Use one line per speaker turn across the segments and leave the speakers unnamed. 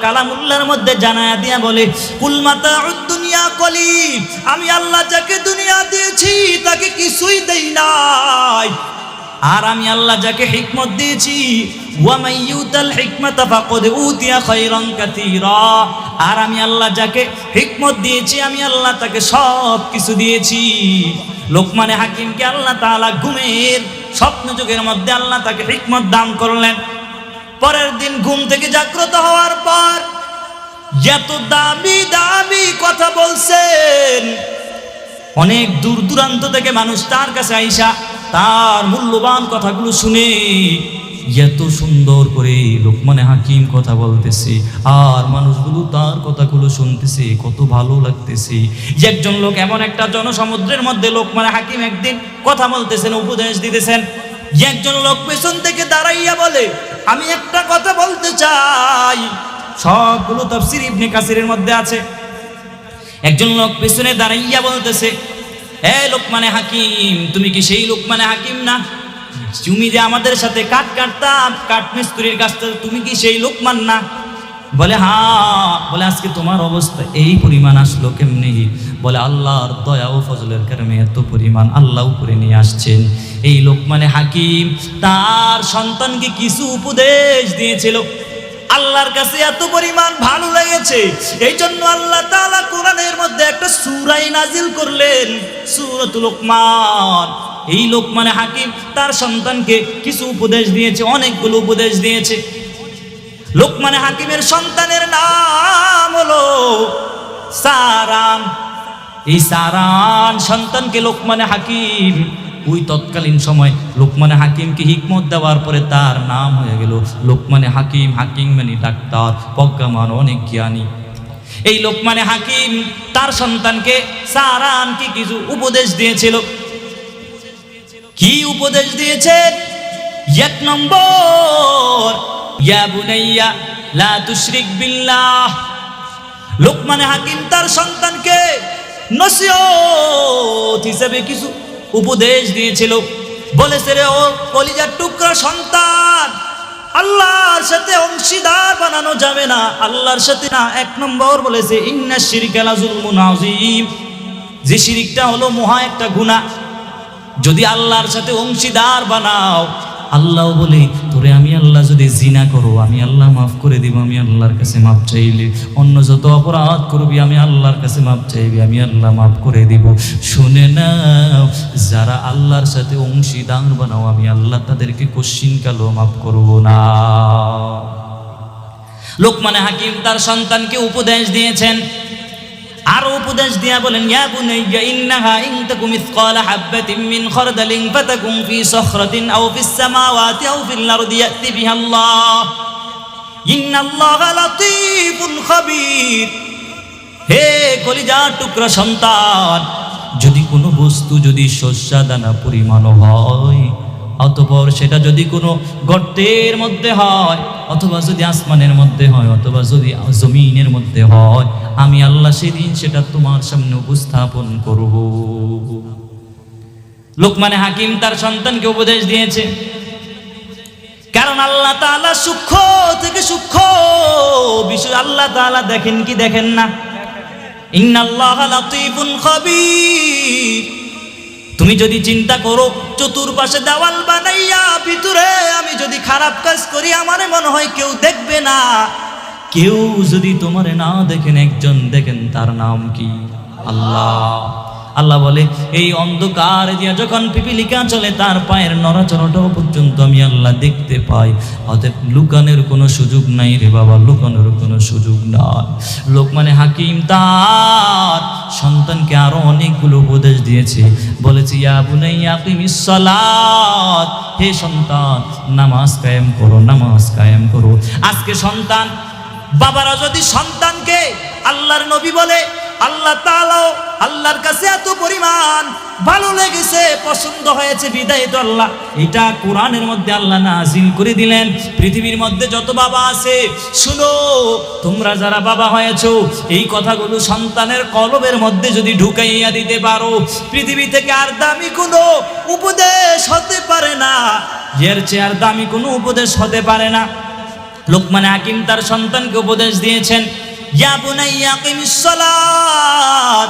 কালামুল্লাহর মধ্যে জানায়া দিয়া বলে, কুল মাতাউদ দুনিয়া কলিল, আমি আল্লাহ যাকে দুনিয়া দিয়েছি তাকে কিছুই দেই নাই। আর আমি আল্লাহ যাকে হিকমত দিয়েছি, ওয়া মান ইউতাল হিকমাতা ফাকাদ উতিয়া খায়রান কাসীরা, আর আমি আল্লাহ যাকে হিকমত দিয়েছি আমি আল্লাহ তাকে সব কিছু দিয়েছি। লোকমানে হাকিমকে আল্লাহ তাআলা ঘুমের স্বপ্ন যুগের মধ্যে আল্লাহ তাকে হিকমত দান করলেন। পরের দিন ঘুম থেকে জাগ্রত হওয়ার পর এত দামি দামি কথা বলছেন, অনেক দূর দূরান্ত থেকে মানুষ তার কাছে আইসা তার মূল্যবান কথাগুলো শুনে এত সুন্দর করে লোকমানে হাকিম কথা বলতেছে, আর মানুষগুলো তার কথাগুলো শুনতেছে, কত ভালো লাগতেছে। একজন লোক এমন একটা জনসমুদ্রের মধ্যে লোকমানে হাকিম একদিন কথা বলতেছেন, উপদেশ দিতেছেন। একজন লোক পেছন থেকে দাঁড়াইয়া বলে, আমি একটা কথা বলতে চাই। সবগুলো তাফসীর ইবনে কাসিরের মধ্যে আছে। একজন লোক পেছনে দাঁড়াইয়া বলতেছে, এ লোকমানে হাকিম, তুমি কি সেই লোকমানে হাকিম না? তুমি যে আমাদের সাথে কাঠ কাটতাম, কাঠ মিস্ত্রির কাজটা, তুমি কি সেই লোকমান না? বলে হ্যাঁ। বলে আজকে তোমার অবস্থা এই পরিমাণ আসলো কেমনি? বলে আল্লাহর দয়া ও ফজলের কারণে এত পরিমাণ আল্লাহ উপরে নিয়ে আসছেন। এই লোকমানে হাকিম তার সন্তানকে কিছু উপদেশ দিয়েছিল, আল্লাহর কাছে এত পরিমাণ ভালো লেগেছে, এই জন্য আল্লাহ তাআলা কোরআনের মধ্যে একটা সূরা নাজিল করলেন, সূরাতুল লোকমান। এই লোকমানে হাকিম তার সন্তানকে কিছু উপদেশ দিয়েছে, অনেকগুলো উপদেশ দিয়েছে। লোকমানে হাকিমের সন্তানের নাম হলো সারান। এই সারান সন্তানকে লোকমানে হাকিম ওই তৎকালীন সময় লোকমানে হাকিমকে হিকমত দেওয়ার পরে তার নাম হয়ে গেল লোকমানে হাকিম। হাকিম মানে ডাক্তার, প্রজ্ঞামান, অনেক জ্ঞানী। এই লোকমানে হাকিম তার সন্তানকে সারানকে কিছু উপদেশ দিয়েছিল। কি উপদেশ দিয়েছে? এক নম্বর, ইয়া বুনাইয়া লা তুশরিক বিল্লাহ। লোকমানে হাকিম তার সন্তানকে নসিহত হিসেবে কিছু উপদেশ দিয়েছিল। বলেছে, রে ও কলিজার টুকরা সন্তান, আল্লাহর সাথে অংশীদার বানানো যাবে না, আল্লাহর সাথে না। এক নম্বর বলেছে, ইন্নাশ শিরকা লাযুলমুন আযীম, যে শিরকটা হলো মহা একটা গুনাহ। যদি আল্লাহর সাথে অংশীদার বানাও, আল্লাহ বলে তোরে আমি আল্লাহ যদি জিনা করো আমি আল্লাহ মাফ করে দিব, আমি আল্লাহর কাছে মাফ চাইলে। অন্য যত অপরাধ করবি আমি আল্লাহর কাছে মাফ চাইবি, আমি আল্লাহ মাফ করে দিব। শুনে নাও, যারা আল্লাহর সাথে অংশীদার বানাও আমি আল্লাহ তাদেরকে কোশ্চিন কালো মাফ করব না। লোকমানে হাকিম তার সন্তানকে উপদেশ দিয়েছেন। আরো উপদেশ দিয়া বলেন, ইয়া বুনাইয়া ইন্নাহা ইন তাকুম মিসকালা হাববাতিন মিন খারদালিন ফাতাকুম ফি সখরাতিন আও ফিস সামাওয়াতি আও ফিল আরদি ইয়াতি বিহা আল্লাহ ইন্নাল্লাহা লাতীফুন খাবীর। হে কলিজার টুকরা সন্তান, যদি কোনো বস্তু যদি শস্য দানা পরিমাণ হয়, অতঃপর সেটা যদি কোনো গর্তের মধ্যে হয়, অথবা যদি আসমানের মধ্যে হয়, অথবা যদি জমিনের মধ্যে হয়, আমি আল্লাহ সেদিন সেটা তোমার সামনে উপস্থাপন করব। লোকমানে হাকিম তার সন্তানকে উপদেশ দিয়েছে, কারণ আল্লাহ তাআলা সূক্ষ্ম থেকে সূক্ষ্ম বিষয় আল্লাহ তাআলা দেখেন কি দেখেন না? ইন্নাল্লাহা লাতীফুন খাবীর। তুমি যদি চিন্তা করো চতুর্পাশে দেওয়াল বানাইয়া ভিতরে আমি যদি খারাপ কাজ করি, আমারে মনে হয় কেউ দেখবে না। কেউ যদি তোমারে না দেখেন, একজন দেখেন, তার নাম কি? আল্লাহ। আল্লাহ বলে, এই অন্ধকার দিয়া যখন পিপিলিকা চলে তার পায়ের নড়াচড়াটাও পর্যন্ত আমি আল্লাহ দেখতে পাই। অতএব লুকানোর কোনো সুযোগ নাই রে বাবা, লুকানোর কোনো সুযোগ নাই। লোকমানে হাকিম তার সন্তানকে আরো অনেকগুলো উপদেশ দিয়েছে। বলেছে, ইয়া বুনাইয়া আকিমিস সালাত, হে সন্তান নামাজ কায়েম করো, নামাজ কায়েম করো। আজকে সন্তান বাবারা যদি সন্তানকে, আল্লাহর নবী বলে আল্লাহ তাআলা আল্লাহর কাছে এত পরিমাণ ভালো লেগেছে, পছন্দ হয়েছে, বিদায় তো আল্লাহ এটা কোরআনের মধ্যে আল্লাহ নাজিল করে দিলেন। পৃথিবীর মধ্যে যত বাবা আছে, শুনো, তোমরা যারা বাবা হয়েছো, এই কথাগুলো সন্তানের কলবের মধ্যে যদি ঢুকাইয়া দিতে পারো, পৃথিবী থেকে আর দামি কোনো উপদেশ হতে পারে না, এর চেয়ে আর দামি কোনো উপদেশ হতে পারে না। লোকমান হাকিম তার সন্তানকে উপদেশ দিয়েছেন, ইয়া বুনাইয়া কিমিস সালাত,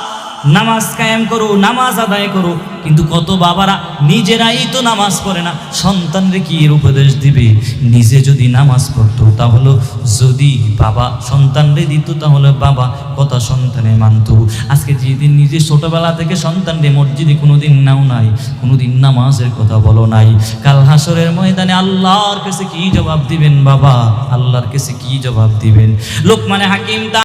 নামাজ কায়েম করো, নামাজ আদায় করো। কিন্তু কত বাবারা নিজেরাই তো নামাজ পড়ে না, সন্তানরে কি এর উপদেশ দিবে? নিজে যদি নামাজ পড়তো তাহলে, যদি বাবা সন্তানরে দিত তাহলে বাবা কথা সন্তানে মানত। আজকে যেদিন নিজে ছোটবেলা থেকে সন্তানরে মসজিদে কোনোদিন নাও নাই, কোনোদিন নামাজের কথা বলো নাই, কাল হাসরের ময়দানে আল্লাহর কাছে কি জবাব দিবেন বাবা? আল্লাহর কাছে কি জবাব দিবেন? লোকমান হাকিম